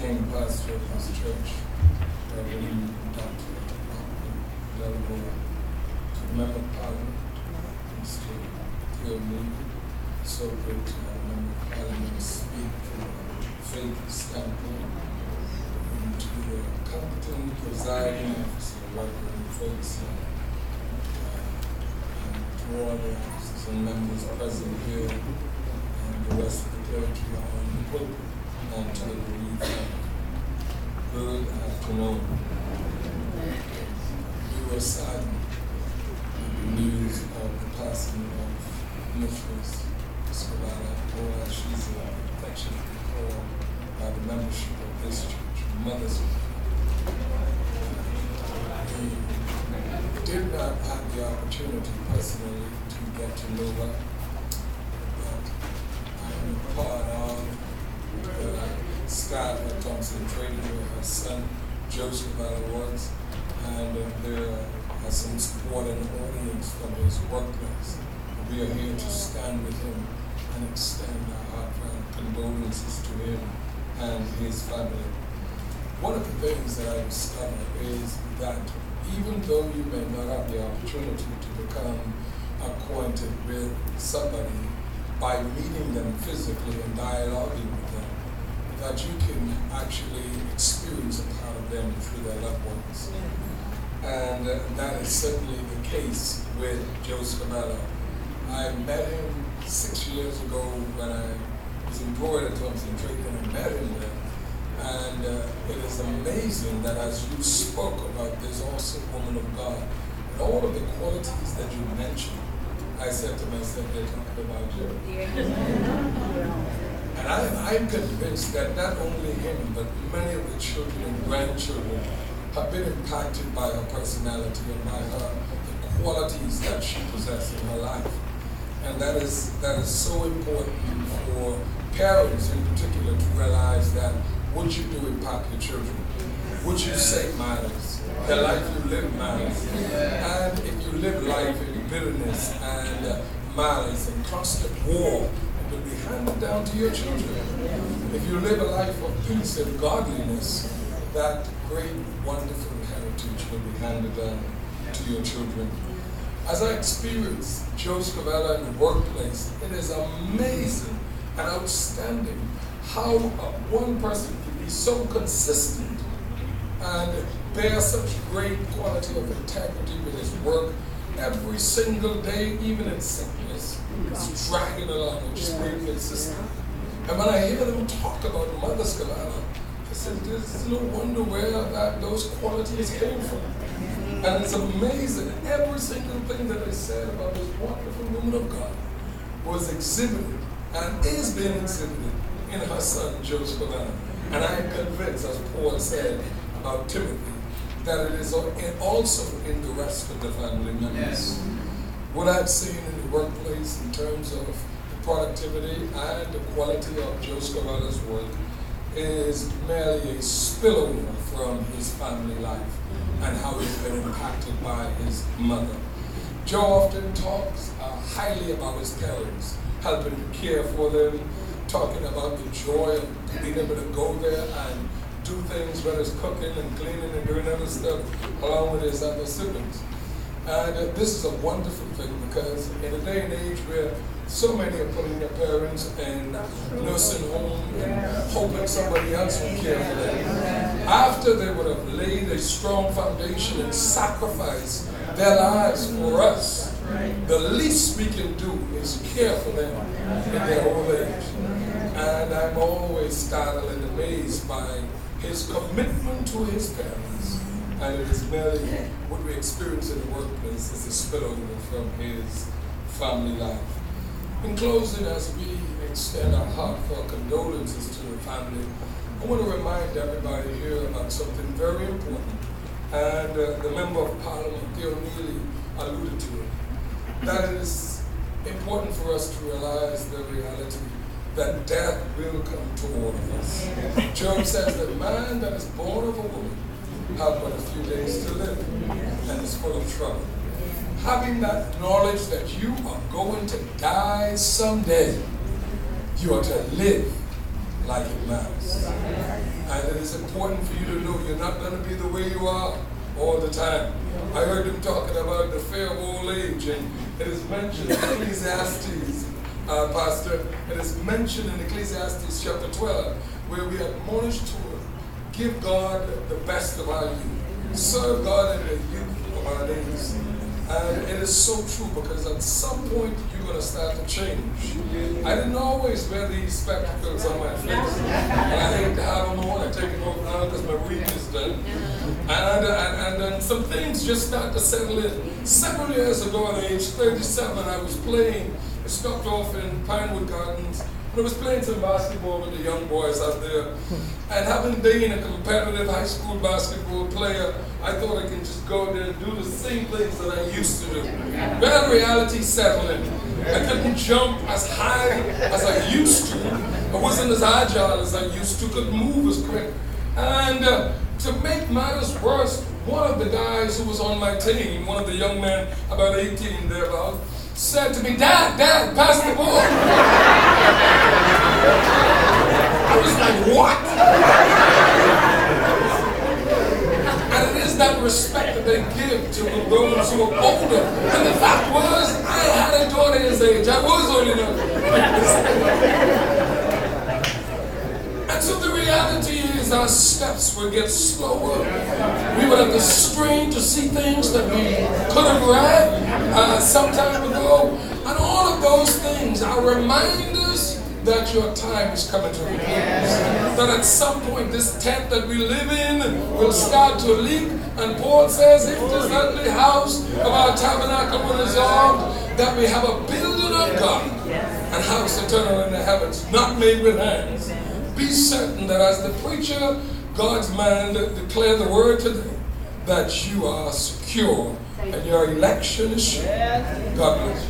esteemed pastor of this church, Reverend Dr. Lockwood, Deleveaux, to the member of Parliament, Mr. Theodore, so great to have a member of Parliament speak from a faith standpoint, and to the competent presiding officer, Reverend Ferguson, and to all the officers and members present here, and the rest of the clergy on the pulpit, and to the bereaved family. Good afternoon. We were saddened with the news of the passing of Mistress Scavella, as she's affectionately called by the membership of this church, Mother's. We did not have the opportunity personally to get to know her, but I'm a part of the staff at Thompson Trading where her son, Joseph was, and there are some support and audience from his workplace. We are here to stand with him and extend our heartfelt condolences to him and his family. One of the things that I discovered is that even though you may not have the opportunity to become acquainted with somebody by meeting them physically and dialoguing with them, that you can actually experience a part of them through their loved ones. And that is certainly the case with Joe Scavella. I met him 6 years ago when I was employed at Thompson Trading, and I met him there. And it is amazing that as you spoke about this awesome woman of God, and all of the qualities that you mentioned, I said to myself, they're talking about you. And I'm convinced that not only him, but many of the children and grandchildren have been impacted by her personality and by her the qualities that she possessed in her life. And that is so important for parents in particular to realize that what you do impact your children. What you say matters. The life you live matters. And if you live life in bitterness and malice and constant war, it will be handed down to your children. If you live a life of peace and godliness, that great, wonderful heritage will be handed down to your children. As I experienced Joe Scavella in the workplace, it is amazing and outstanding how one person can be so consistent and bear such great quality of integrity with his work every single day, even in sickness. He's dragging along and just being consistent. And when I hear them talk about Mother Scavella, I said, there's no wonder where those qualities came from. And it's amazing. Every single thing that they said about this wonderful woman of God was exhibited and is being exhibited in her son, Joe Scavella. And I am convinced, as Paul said about Timothy, that it is also in the rest of the family members. Yes. What I've seen in the workplace in terms of the productivity and the quality of Joe Scavella's work is merely a spillover from his family life and how he's been impacted by his mother. Joe often talks highly about his parents, helping to care for them, talking about the joy of being able to go there and do things, whether it's cooking and cleaning and doing other stuff, along with his other siblings. And this is a wonderful thing because in a day and age where so many are putting their parents in nursing home and hoping somebody else will care for them, after they would have laid a strong foundation and sacrificed their lives for us, the least we can do is care for them in their old age. And I'm always startled and amazed by his commitment to his parents. And it is merely what we experience in the workplace is a spillover from his family life. In closing, as we extend our heartfelt condolences to the family, I want to remind everybody here about something very important. And the Member of Parliament, Theodore, alluded to it. That it is important for us to realize the reality that death will come to all of us. Job says that man that is born of a woman have but a few days to live and is full of trouble. Having that knowledge that you are going to die someday, you are to live like it matters. And it it's important for you to know you're not going to be the way you are all the time. I heard him talking about the fear of old age, and it is mentioned in Ecclesiastes, Pastor, it is mentioned in Ecclesiastes chapter 12, where we are admonished to give God the best of our youth, serve God in the youth of our days. And it is so true, because at some point you're going to start to change. I didn't always wear these spectacles on my face. I hate to have them on. I take them off now because my reading is done. And then some things just start to settle in. Several years ago at age 37, I was playing. I stopped off in Pinewood Gardens. I was playing some basketball with the young boys out there. And having been a competitive high school basketball player, I thought I could just go there and do the same things that I used to do. Well, reality settled in. I couldn't jump as high as I used to. I wasn't as agile as I used to, couldn't move as quick. And to make matters worse, one of the guys who was on my team, one of the young men, about 18 thereabout, said to me, Dad, pass the ball. I was like, what? And it is that respect that they give to those who are older. And the fact was, I had a daughter his age. I was old enough. And so the reality is our steps will get slower. We will have to strain to see things that we could have read some time ago. And all of those things are reminders that your time is coming to an end. That at some point this tent that we live in will start to leak. And Paul says, if this earthly house of our tabernacle will dissolve, that we have a building of God, and house eternal in the heavens, not made with hands. Be certain that as the preacher, God's man, declare the word today, that you are secure and your election is sure. God bless you.